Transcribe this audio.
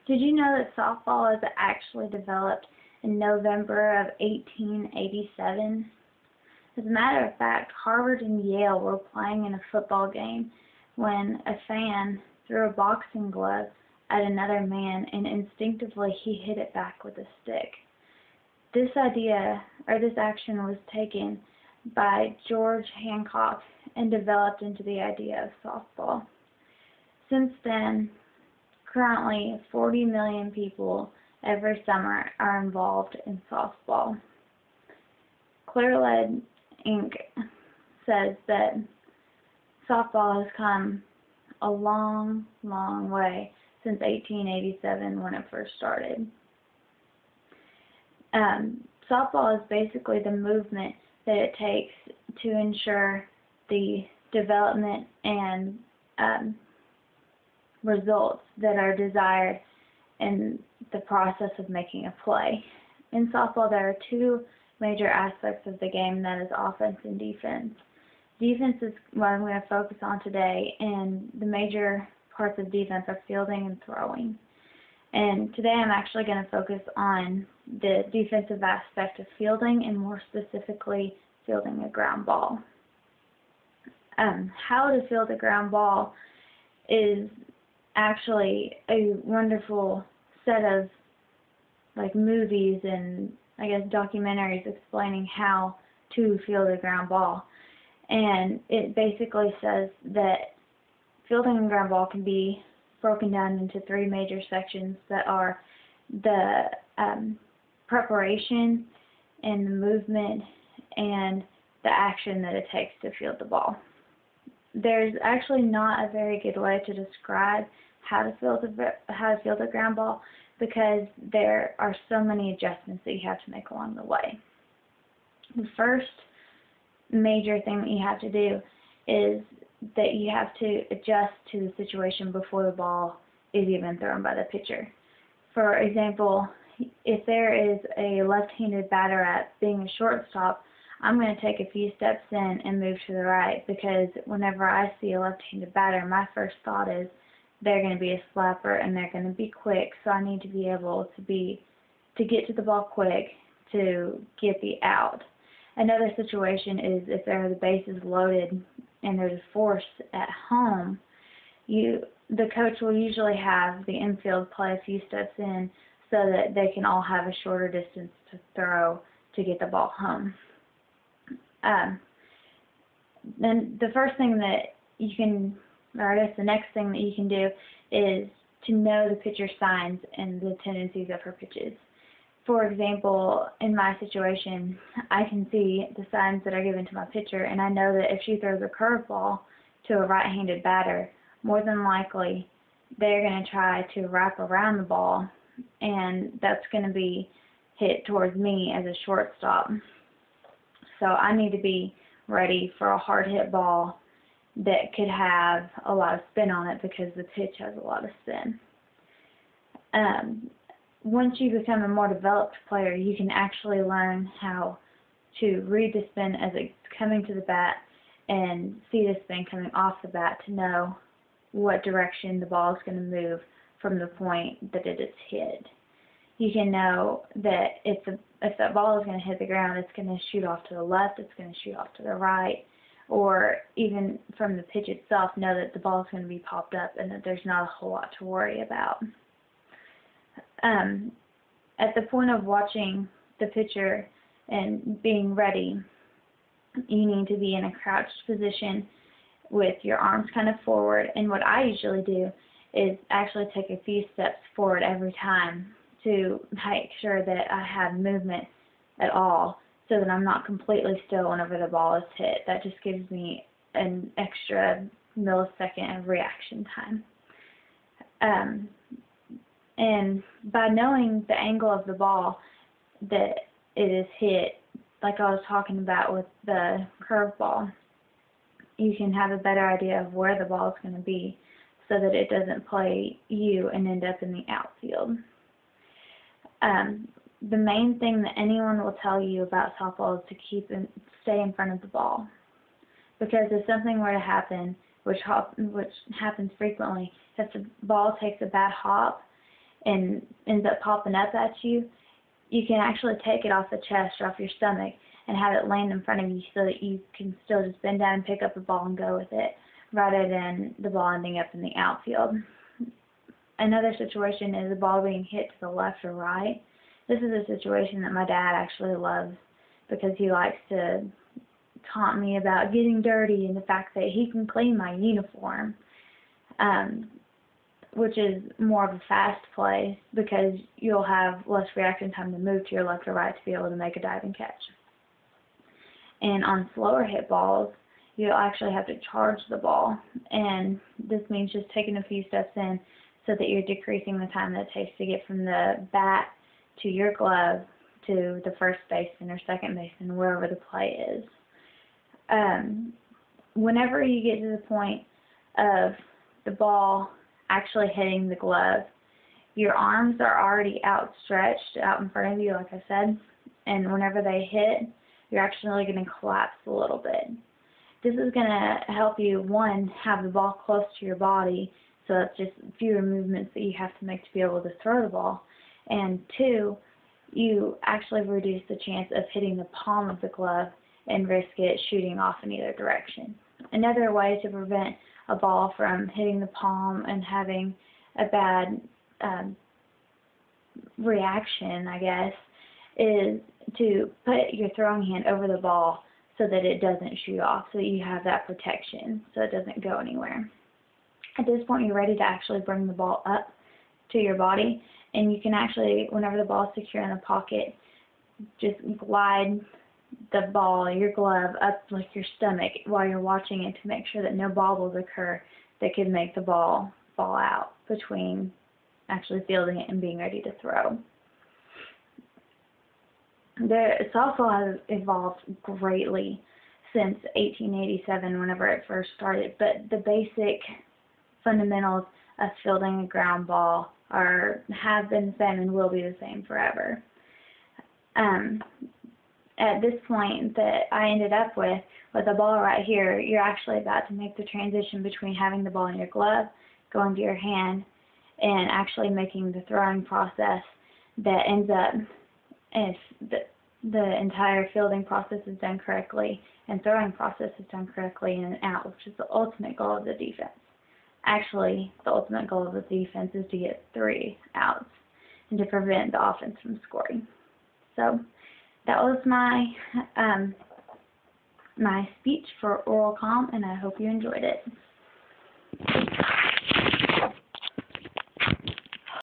Did you know that softball was actually developed in November of 1887? As a matter of fact, Harvard and Yale were playing in a football game when a fan threw a boxing glove at another man and instinctively he hit it back with a stick. This action was taken by George Hancock and developed into the idea of softball. Since then, currently 40 million people every summer are involved in softball. Clear Lead Inc. says that softball has come a long, long way since 1887 when it first started. Softball is basically the movement that it takes to ensure the development and results that are desired in the process of making a play. In softball, there are two major aspects of the game, that is offense and defense. Defense is what I'm going to focus on today, and the major parts of defense are fielding and throwing. And today I'm actually going to focus on the defensive aspect of fielding, and more specifically, fielding a ground ball. How to field a ground ball is actually a wonderful set of movies and I guess documentaries explaining how to field a ground ball. And it basically says that fielding a ground ball can be broken down into three major sections that are the preparation and the movement and the action that it takes to field the ball. There's actually not a very good way to describe how to field a ground ball because there are so many adjustments that you have to make along the way. The first major thing that you have to do is that you have to adjust to the situation before the ball is even thrown by the pitcher. For example, if there is a left-handed batter at being a shortstop, I'm going to take a few steps in and move to the right, because whenever I see a left-handed batter, my first thought is they're going to be a slapper and they're going to be quick, so I need to be able to get to the ball quick to get the out. Another situation is if there are the bases loaded and there's a force at home, the coach will usually have the infield play a few steps in so that they can all have a shorter distance to throw to get the ball home. Then the first thing that you can, or I guess the next thing that you can do is to know the pitcher's signs and the tendencies of her pitches. For example, in my situation, I can see the signs that are given to my pitcher, and I know that if she throws a curveball to a right-handed batter, more than likely they're going to try to wrap around the ball, and that's going to be hit towards me as a shortstop. So I need to be ready for a hard-hit ball that could have a lot of spin on it because the pitch has a lot of spin. Once you become a more developed player, you can actually learn how to read the spin as it's coming to the bat and see the spin coming off the bat to know what direction the ball is going to move from the point that it is hit. You can know that if that ball is going to hit the ground, it's going to shoot off to the left, it's going to shoot off to the right, or even from the pitch itself, know that the ball is going to be popped up and that there's not a whole lot to worry about. At the point of watching the pitcher and being ready, you need to be in a crouched position with your arms kind of forward, and what I usually do is actually take a few steps forward every time to make sure that I have movement at all so that I'm not completely still whenever the ball is hit. That just gives me an extra millisecond of reaction time. And by knowing the angle of the ball that it is hit, like I was talking about with the curveball, you can have a better idea of where the ball is going to be so that it doesn't play you and end up in the outfield. The main thing that anyone will tell you about softball is to stay in front of the ball, because if something were to happen, which happens frequently, if the ball takes a bad hop, and ends up popping up at you, you can actually take it off the chest or off your stomach and have it land in front of you so that you can still just bend down and pick up the ball and go with it, rather than the ball ending up in the outfield. Another situation is the ball being hit to the left or right. This is a situation that my dad actually loves because he likes to taunt me about getting dirty and the fact that he can clean my uniform, which is more of a fast play because you'll have less reaction time to move to your left or right to be able to make a diving catch. And on slower hit balls, you'll actually have to charge the ball, and this means just taking a few steps in so that you're decreasing the time that it takes to get from the bat to your glove to the first baseman or second baseman, wherever the play is. Whenever you get to the point of the ball actually hitting the glove, your arms are already outstretched out in front of you, like I said, and whenever they hit, you're actually going to collapse a little bit. This is going to help you, one, have the ball close to your body, so it's just fewer movements that you have to make to be able to throw the ball, and two, you actually reduce the chance of hitting the palm of the glove and risk it shooting off in either direction. Another way to prevent a ball from hitting the palm and having a bad reaction, I guess, is to put your throwing hand over the ball so that it doesn't shoot off, so that you have that protection so it doesn't go anywhere. At this point, you're ready to actually bring the ball up to your body, and you can actually, whenever the ball is secure in the pocket, just glide the ball, your glove, up like your stomach while you're watching it to make sure that no bobbles occur that could make the ball fall out between actually fielding it and being ready to throw. The softball has evolved greatly since 1887, whenever it first started, but the basic fundamentals of fielding a ground ball have been the same and will be the same forever. At this point that I ended up with the ball right here, you're actually about to make the transition between having the ball in your glove, going to your hand, and actually making the throwing process that ends up, if the entire fielding process is done correctly and throwing process is done correctly, in and out, which is the ultimate goal of the defense. Actually, the ultimate goal of the defense is to get 3 outs and to prevent the offense from scoring. So that was my my speech for oral comm, and I hope you enjoyed it.